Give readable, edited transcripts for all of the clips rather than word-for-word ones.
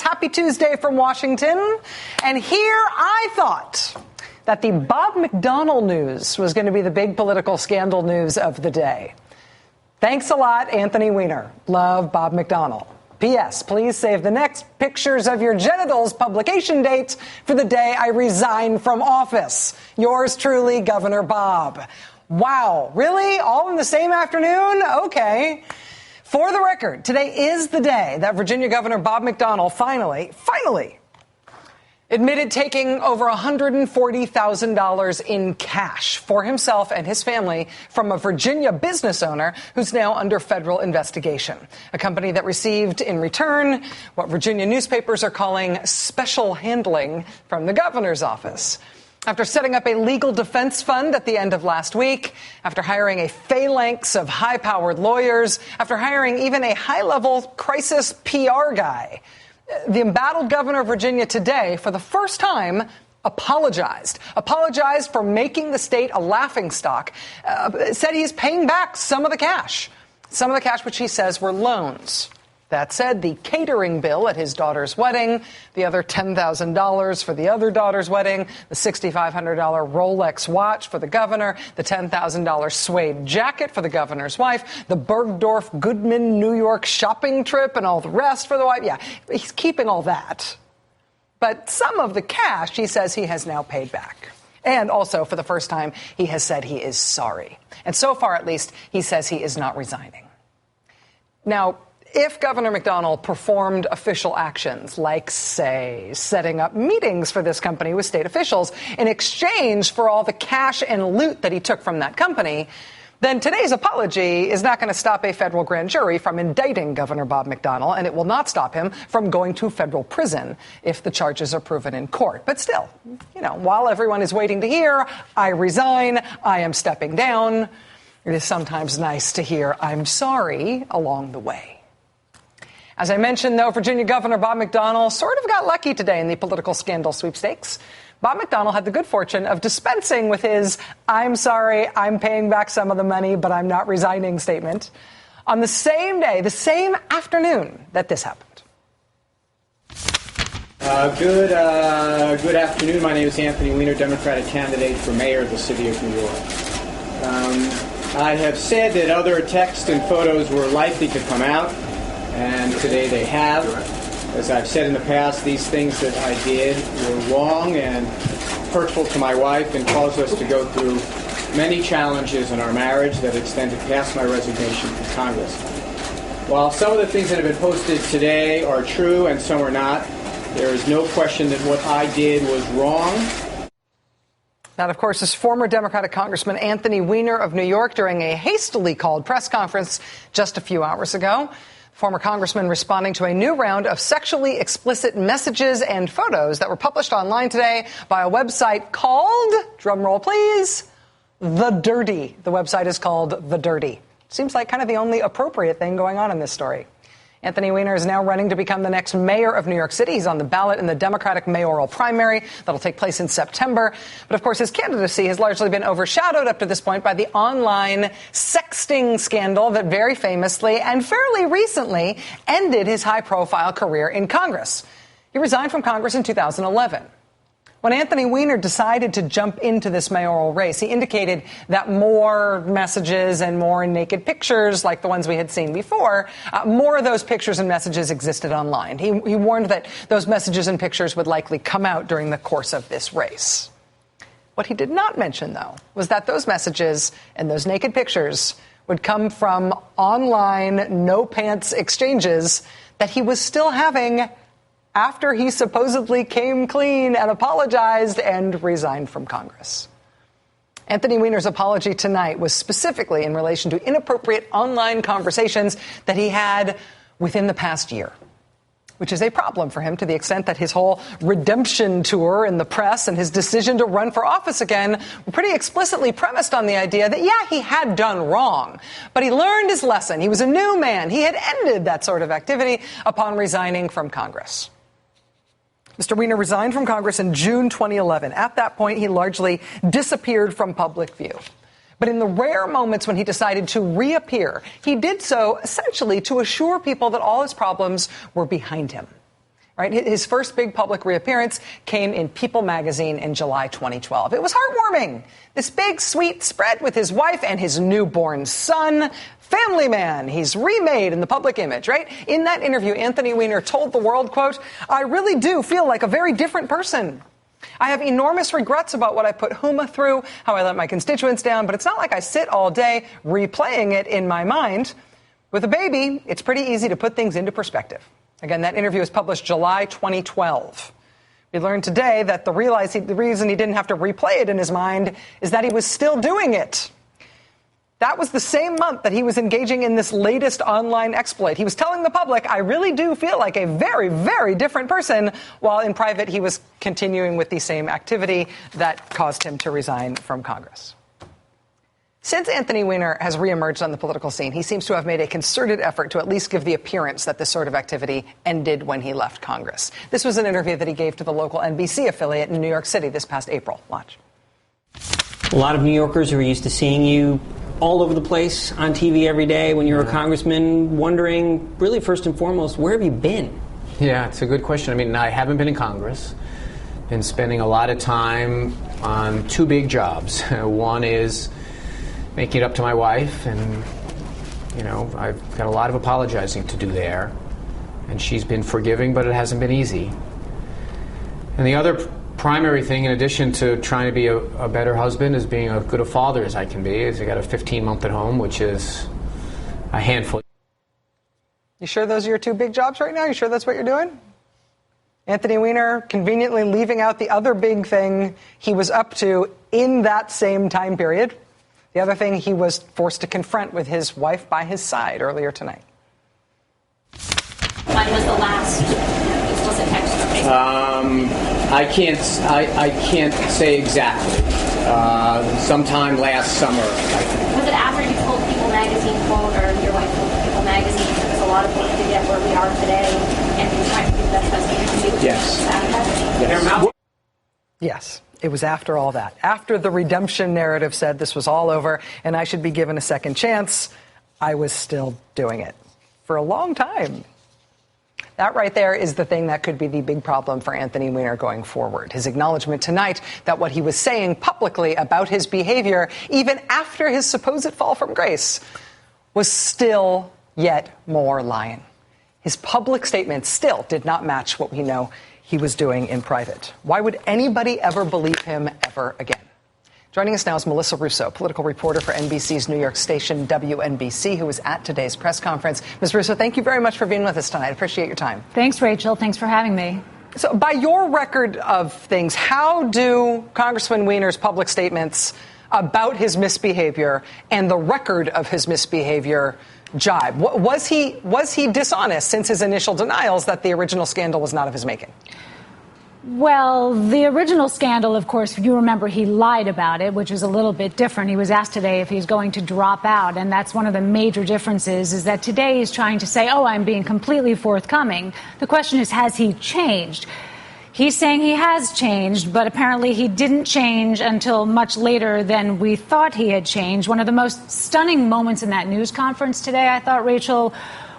sexts. Happy Tuesday from Washington. And here I thought that the Bob McDonnell news was going to be the big political scandal news of the day. Thanks a lot, Anthony Weiner. Love Bob McDonnell. P.S. Please save the next pictures of your genitals publication date for the day I resign from office. Yours truly, Governor Bob. Wow, really? All in the same afternoon? Okay. For the record, today is the day that Virginia Governor Bob McDonnell finally admitted taking over $140,000 in cash for himself and his family from a Virginia business owner who's now under federal investigation. A company that received in return what Virginia newspapers are calling special handling from the governor's office. After setting up a legal defense fund at the end of last week, after hiring a phalanx of high-powered lawyers, after hiring even a high-level crisis PR guy, the embattled governor of Virginia today, for the first time, apologized for making the state a laughingstock, said he's paying back some of the cash which he says were loans. That said, the catering bill at his daughter's wedding, the other $10,000 for the other daughter's wedding, the $6,500 Rolex watch for the governor, the $10,000 suede jacket for the governor's wife, the Bergdorf Goodman New York shopping trip and all the rest for the wife. Yeah, he's keeping all that. But some of the cash he says he has now paid back. And also, for the first time, he has said he is sorry. And so far, at least, he says he is not resigning. Now, if Governor McDonnell performed official actions like, say, setting up meetings for this company with state officials in exchange for all the cash and loot that he took from that company, then today's apology is not going to stop a federal grand jury from indicting Governor Bob McDonnell, and it will not stop him from going to federal prison if the charges are proven in court. But still, while everyone is waiting to hear, I resign, I am stepping down, it is sometimes nice to hear I'm sorry along the way. As I mentioned, though, Virginia Governor Bob McDonnell sort of got lucky today in the political scandal sweepstakes. Bob McDonnell had the good fortune of dispensing with his I'm sorry, I'm paying back some of the money, but I'm not resigning statement on the same day, the same afternoon that this happened. Good afternoon. My name is Anthony Weiner, Democratic candidate for mayor of the city of New York. I have said that other texts and photos were likely to come out, and today they have. As I've said in the past, these things that I did were wrong and hurtful to my wife and caused us to go through many challenges in our marriage that extended past my resignation from Congress. While some of the things that have been posted today are true and some are not, there is no question that what I did was wrong. That, of course, is former Democratic Congressman Anthony Weiner of New York during a hastily called press conference just a few hours ago. Former congressman responding to a new round of sexually explicit messages and photos that were published online today by a website called, drumroll please, The Dirty. The website is called The Dirty. Seems like kind of the only appropriate thing going on in this story. Anthony Weiner is now running to become the next mayor of New York City. He's on the ballot in the Democratic mayoral primary that'll take place in September. But, of course, his candidacy has largely been overshadowed up to this point by the online sexting scandal that very famously and fairly recently ended his high-profile career in Congress. He resigned from Congress in 2011. When Anthony Weiner decided to jump into this mayoral race, he indicated that more messages and more naked pictures, like the ones we had seen before, more of those pictures and messages existed online. He warned that those messages and pictures would likely come out during the course of this race. What he did not mention, though, was that those messages and those naked pictures would come from online no-pants exchanges that he was still having after he supposedly came clean and apologized and resigned from Congress. Anthony Weiner's apology tonight was specifically in relation to inappropriate online conversations that he had within the past year, which is a problem for him to the extent that his whole redemption tour in the press and his decision to run for office again were pretty explicitly premised on the idea that, yeah, he had done wrong, but he learned his lesson. He was a new man. He had ended that sort of activity upon resigning from Congress. Mr. Weiner resigned from Congress in June 2011. At that point, he largely disappeared from public view. But in the rare moments when he decided to reappear, he did so essentially to assure people that all his problems were behind him. Right? His first big public reappearance came in People magazine in July 2012. It was heartwarming. This big, sweet spread with his wife and his newborn son. Family man. He's remade in the public image, right? In that interview, Anthony Weiner told the world, quote, "I really do feel like a very different person. I have enormous regrets about what I put Huma through, how I let my constituents down, but it's not like I sit all day replaying it in my mind. With a baby, it's pretty easy to put things into perspective." Again, that interview was published July 2012. We learned today that the reason he didn't have to replay it in his mind is that he was still doing it. That was the same month that he was engaging in this latest online exploit. He was telling the public, "I really do feel like a very, very different person," while in private he was continuing with the same activity that caused him to resign from Congress. Since Anthony Weiner has reemerged on the political scene, he seems to have made a concerted effort to at least give the appearance that this sort of activity ended when he left Congress. This was an interview that he gave to the local NBC affiliate in New York City this past April. Watch. A lot of New Yorkers who are used to seeing you all over the place on TV every day when you're a congressman, wondering, really first and foremost, where have you been? Yeah, it's a good question. I mean, I haven't been in Congress. Been spending a lot of time on two big jobs. One is making it up to my wife, and, you know, I've got a lot of apologizing to do there. And she's been forgiving, but it hasn't been easy. And the other primary thing, in addition to trying to be a better husband, is being as good a father as I can be. Is I got a 15-month at home, which is a handful. You sure those are your two big jobs right now? You sure that's what you're doing? Anthony Weiner conveniently leaving out the other big thing he was up to in that same time period. The other thing he was forced to confront with his wife by his side earlier tonight. When was the last explicit text? I can't say exactly. Sometime last summer, I think. Was it after you told People magazine, quote, or your wife told People magazine, it was a lot of work to get where we are today, and you're trying to do the best you can do? Yes. Yes, it was after all that. After the redemption narrative said this was all over and I should be given a second chance, I was still doing it for a long time. That right there is the thing that could be the big problem for Anthony Weiner going forward. His acknowledgement tonight that what he was saying publicly about his behavior, even after his supposed fall from grace, was still yet more lying. His public statements still did not match what we know he was doing in private. Why would anybody ever believe him ever again? Joining us now is Melissa Russo, political reporter for NBC's New York station WNBC, who was at today's press conference. Ms. Russo, thank you very much for being with us tonight. I appreciate your time. Thanks, Rachel. Thanks for having me. So by your record of things, how do Congressman Weiner's public statements about his misbehavior and the record of his misbehavior jibe? Was he dishonest since his initial denials that the original scandal was not of his making? Well, the original scandal, of course, if you remember, he lied about it, which is a little bit different. He was asked today if he's going to drop out, and that's one of the major differences, is that today he's trying to say, oh, I'm being completely forthcoming. The question is, has he changed? He's saying he has changed, but apparently he didn't change until much later than we thought he had changed. One of the most stunning moments in that news conference today, I thought, Rachel,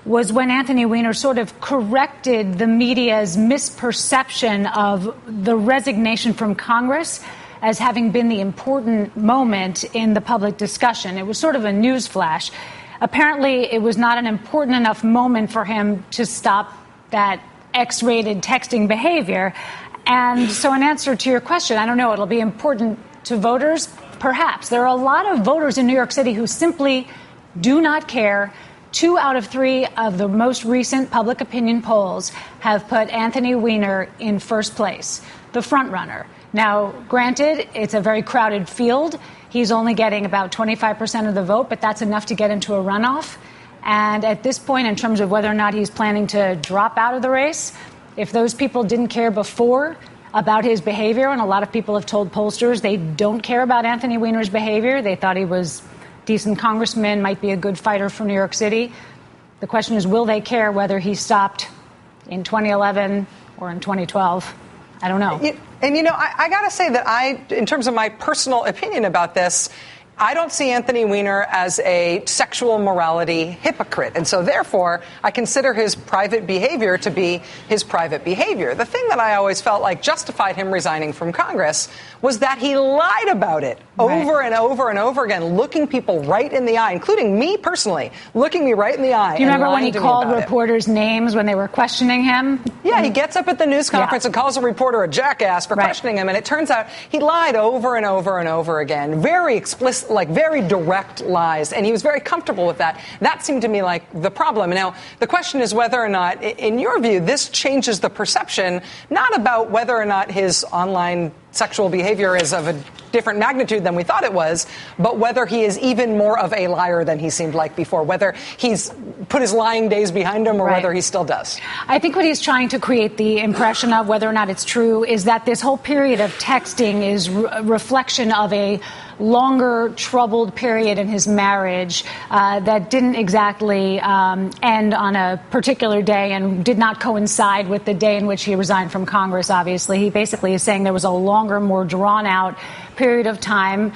was when Anthony Weiner sort of corrected the media's misperception of the resignation from Congress as having been the important moment in the public discussion. It was sort of a news flash. Apparently, it was not an important enough moment for him to stop that X-rated texting behavior. And so in answer to your question, I don't know, it'll be important to voters, perhaps. There are a lot of voters in New York City who simply do not care. 2 out of 3 of the most recent public opinion polls have put Anthony Weiner in first place, the front runner. Now, granted, it's a very crowded field. He's only getting about 25% of the vote, but that's enough to get into a runoff. And at this point, in terms of whether or not he's planning to drop out of the race, if those people didn't care before about his behavior, and a lot of people have told pollsters they don't care about Anthony Weiner's behavior, they thought he was decent congressman, might be a good fighter for New York City. The question is, will they care whether he stopped in 2011 or in 2012? I don't know. And, you know, I got to say that in terms of my personal opinion about this, I don't see Anthony Weiner as a sexual morality hypocrite. And so, therefore, I consider his private behavior to be his private behavior. The thing that I always felt like justified him resigning from Congress was that he lied about it over and over and over again, looking people right in the eye, including me personally, looking me right in the eye. Do you remember when he called reporters names when they were questioning him? Yeah, he gets up at the news conference and calls a reporter a jackass for questioning him. And it turns out he lied over and over and over again. Very explicit, like very direct lies. And he was very comfortable with that. That seemed to me like the problem. Now, the question is whether or not, in your view, this changes the perception, not about whether or not his online sexual behavior is of a different magnitude than we thought it was, but whether he is even more of a liar than he seemed like before, whether he's put his lying days behind him or whether he still does. I think what he's trying to create the impression of, whether or not it's true, is that this whole period of texting is a reflection of a longer troubled period in his marriage that didn't exactly end on a particular day and did not coincide with the day in which he resigned from Congress, obviously. He basically is saying there was a longer, more drawn-out period of time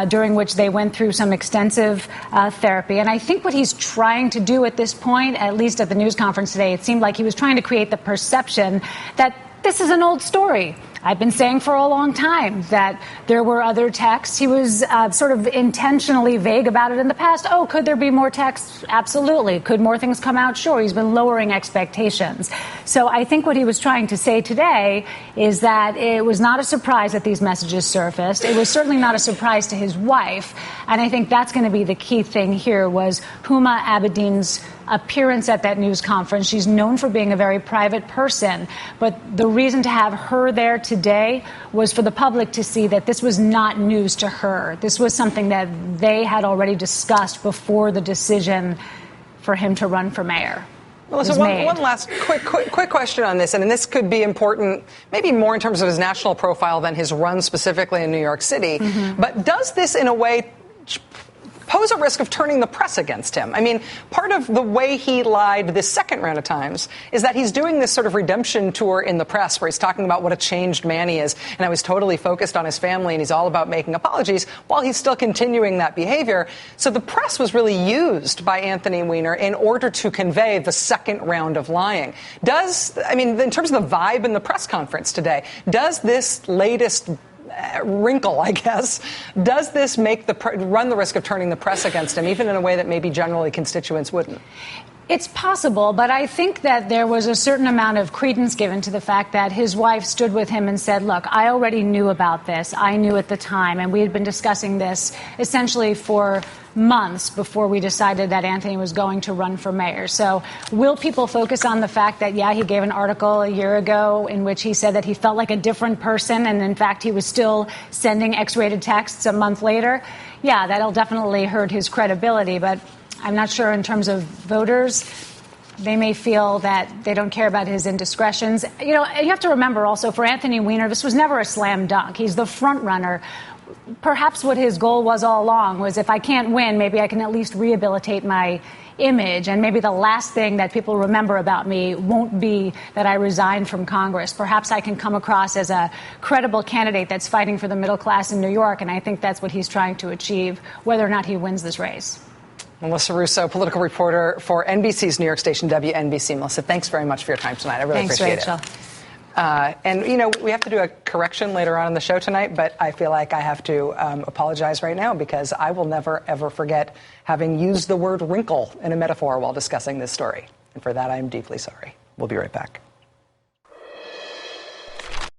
during which they went through some extensive therapy. And I think what he's trying to do at this point, at least at the news conference today, it seemed like he was trying to create the perception that this is an old story. I've been saying for a long time that there were other texts. He was sort of intentionally vague about it in the past. Oh, could there be more texts? Absolutely. Could more things come out? Sure. He's been lowering expectations. So I think what he was trying to say today is that it was not a surprise that these messages surfaced. It was certainly not a surprise to his wife. And I think that's going to be the key thing here was Huma Abedin's appearance at that news conference. She's known for being a very private person, but the reason to have her there today was for the public to see that this was not news to her. This was something that they had already discussed before the decision for him to run for mayor. Melissa, one last quick question on this, and this could be important, maybe more in terms of his national profile than his run specifically in New York City. But does this, in a way, pose a risk of turning the press against him? I mean, part of the way he lied this second round of times is that he's doing this sort of redemption tour in the press where he's talking about what a changed man he is, and I was totally focused on his family, and he's all about making apologies while he's still continuing that behavior. So the press was really used by Anthony Weiner in order to convey the second round of lying. In terms of the vibe in the press conference today, does this latest wrinkle, I guess, does this run the risk of turning the press against him, even in a way that maybe generally constituents wouldn't? It's possible, but I think that there was a certain amount of credence given to the fact that his wife stood with him and said, look, I already knew about this. I knew at the time, and we had been discussing this essentially for months before we decided that Anthony was going to run for mayor. So will people focus on the fact that, he gave an article a year ago in which he said that he felt like a different person, and in fact he was still sending X-rated texts a month later? Yeah, that'll definitely hurt his credibility, but I'm not sure in terms of voters. They may feel that they don't care about his indiscretions. You have to remember also for Anthony Weiner, this was never a slam dunk. He's the front runner. Perhaps what his goal was all along was, if I can't win, maybe I can at least rehabilitate my image. And maybe the last thing that people remember about me won't be that I resigned from Congress. Perhaps I can come across as a credible candidate that's fighting for the middle class in New York. And I think that's what he's trying to achieve, whether or not he wins this race. Melissa Russo, political reporter for NBC's New York station, WNBC. Melissa, thanks very much for your time tonight. I really appreciate it. Thanks, Rachel. We have to do a correction later on in the show tonight, but I feel like I have to apologize right now because I will never, ever forget having used the word wrinkle in a metaphor while discussing this story. And for that, I am deeply sorry. We'll be right back.